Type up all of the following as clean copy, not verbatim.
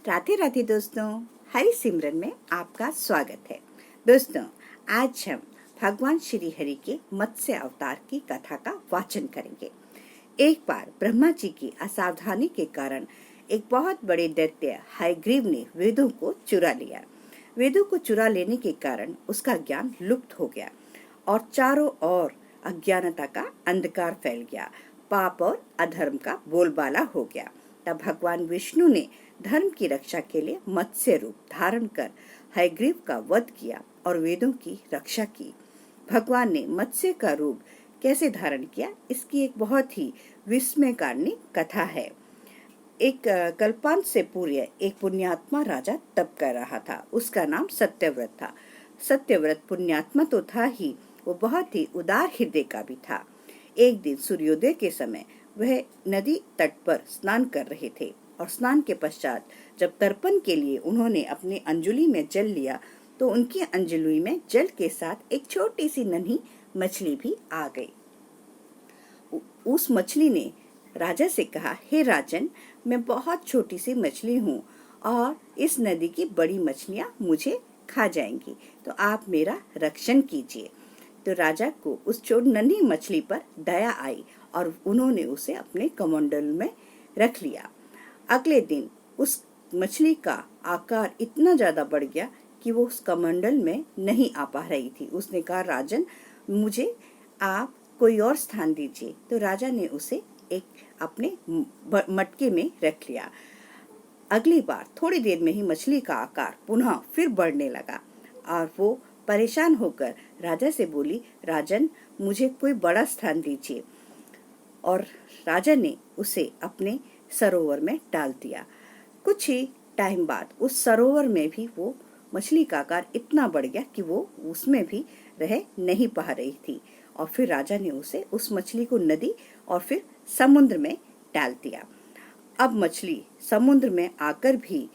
राधे राधे दोस्तों, हरि सिमरन में आपका स्वागत है। दोस्तों, आज हम भगवान श्री हरि के मत्स्य अवतार की कथा का वाचन करेंगे। एक बार ब्रह्मा जी की असावधानी के कारण एक बहुत बड़े दैत्य हयग्रीव ने वेदों को चुरा लिया। वेदों को चुरा लेने के कारण उसका ज्ञान लुप्त हो गया और चारों ओर अज्ञानता का अंधकार फैल गया। पाप और अधर्म का बोलबाला हो गया। तब भगवान विष्णु ने धर्म की रक्षा के लिए मत्स्य रूप धारण कर हयग्रीव का वध किया और वेदों की रक्षा की। भगवान ने मत्स्य का रूप कैसे धारण किया, इसकी एक बहुत ही विस्मयकारिणी कथा है। एक कल्पांत से पूर्व एक पुण्यात्मा राजा तप कर रहा था। उसका नाम सत्यव्रत था। सत्यव्रत पुण्यात्मा तो था ही, वो बहुत ही उदार हृदय का भी था। एक दिन सूर्योदय के समय वह नदी तट पर स्नान कर रहे थे और स्नान के पश्चात जब तर्पण के लिए उन्होंने अपनी अंजुली में जल लिया तो उनकी अंजुली में जल के साथ एक छोटी सी नन्ही मछली भी आ गई। उस मछली ने राजा से कहा, हे राजन, मैं बहुत छोटी सी मछली हूँ और इस नदी की बड़ी मछलियाँ मुझे खा जाएंगी, तो आप मेरा रक्षण कीजिए। तो राजा को उस नन्ही मछली पर दया आई और उन्होंने उसे अपने कमंडल में रख लिया। अगले दिन उस मछली का आकार इतना ज्यादा बढ़ गया कि वो उस कमंडल में नहीं आ पा रही थी। उसने कहा, राजन, मुझे आप कोई और स्थान दीजिए। तो राजा ने उसे एक अपने मटके में रख लिया। अगली बार थोड़ी देर में ही मछली का आकार पुनः फिर बढ़ने लगा और वो परेशान होकर राजा से बोली, राजन, मुझे कोई बड़ा स्थान दीजिए। और राजा ने उसे अपने सरोवर में डाल दिया। कुछ ही टाइम बाद उस सरोवर में भी वो मछली का आकार इतना बढ़ गया कि वो उसमें भी रह नहीं पा रही थी और फिर राजा ने उसे उस मछली को नदी और फिर समुद्र में डाल दिया। अब मछली समुद्र में आकर भी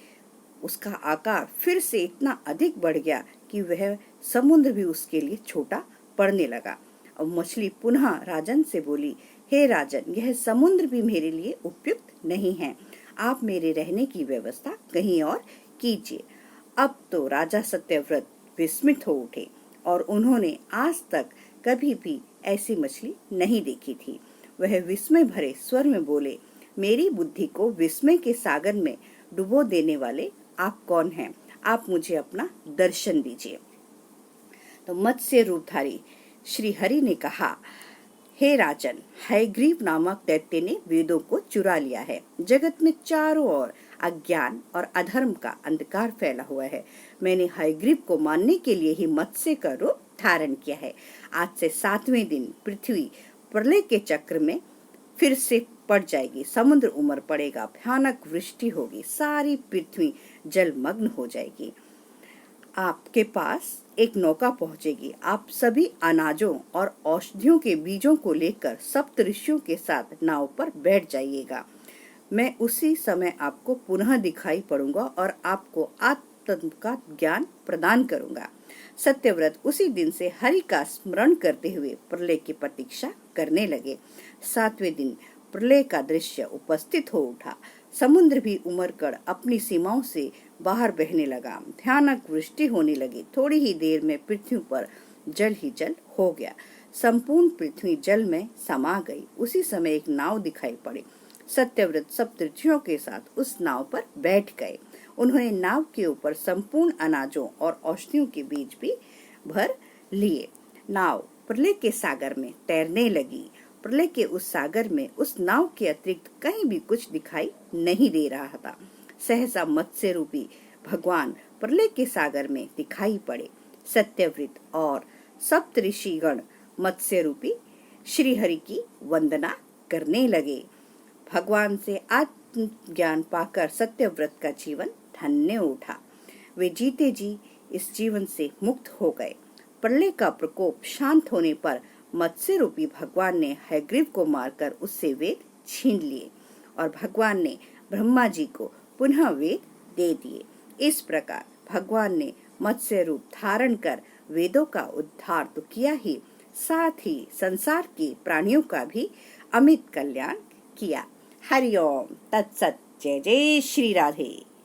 उसका आकार फिर से इतना अधिक बढ़ गया कि वह समुद्र भी उसके लिए छोटा पड़ने लगा। अब मछली पुनः राजन से बोली, हे राजन, यह समुद्र भी मेरे लिए उपयुक्त नहीं है। आप मेरे रहने की व्यवस्था कहीं और कीजिए। अब तो राजा सत्यव्रत विस्मित हो उठे और उन्होंने आज तक कभी भी ऐसी मछली नहीं देखी थी। वह विस्मय भरे स्वर में बोले, मेरी बुद्धि को विस्मय के सागर में डुबो देने वाले आप कौन हैं? आप मुझे अपना दर्शन दीजिए। तो मत्स्य रूपधारी श्री हरि ने कहा, हे राजन, हयग्रीव नामक दैत्य ने वेदों को चुरा लिया है। जगत में चारों ओर अज्ञान और अधर्म का अंधकार फैला हुआ है। मैंने हयग्रीव को मारने के लिए ही मत्स्य का रूप धारण किया है। आज से 7वें दिन पृथ्वी प्रलय के चक्र में फिर से पड़ जाएगी। समुद्र उमड़ पड़ेगा, भयानक वृष्टि होगी, सारी पृथ्वी जलमग्न हो जाएगी। आपके पास एक नौका पहुंचेगी। आप सभी अनाजों और औषधियों के बीजों को लेकर सप्त ऋषियों के साथ नाव पर बैठ जाइएगा। मैं उसी समय आपको पुनः दिखाई पड़ूंगा और आपको आत्म का ज्ञान प्रदान करूंगा। सत्यव्रत उसी दिन से हरि का स्मरण करते हुए प्रलय की प्रतीक्षा करने लगे। 7वें दिन प्रलय का दृश्य उपस्थित हो उठा। समुद्र भी उमड़ कर अपनी सीमाओं से बाहर बहने लगा। भयानक वृष्टि होने लगी। थोड़ी ही देर में पृथ्वी पर जल ही जल हो गया। संपूर्ण पृथ्वी जल में समा गई। उसी समय एक नाव दिखाई पड़ी। सत्यव्रत सप्तऋषियों के साथ उस नाव पर बैठ गए। उन्होंने नाव के ऊपर संपूर्ण अनाजों और औषधियों के बीज भी भर लिए। नाव प्रलय के सागर में तैरने लगी। प्रलय के उस सागर में उस नाव के अतिरिक्त कहीं भी कुछ दिखाई नहीं दे रहा था। सहसा मत्स्य रूपी भगवान प्रलय के सागर में दिखाई पड़े। सत्यव्रत और सप्त ऋषिगण मत्स्य रूपी श्री हरि की वंदना करने लगे। भगवान से आत्म ज्ञान पाकर सत्यव्रत का जीवन धन्य उठा। वे जीते जी इस जीवन से मुक्त हो गए। प्रलय का प्रकोप शांत होने पर मत्स्य रूपी भगवान ने हयग्रीव को मारकर उससे वेद छीन लिए और भगवान ने ब्रह्मा जी को पुनः वेद दे दिए। इस प्रकार भगवान ने मत्स्य रूप धारण कर वेदों का उद्धार तो किया ही, साथ ही संसार के प्राणियों का भी अमित कल्याण किया। हरि ओम तत्सत। जय जय श्री राधे।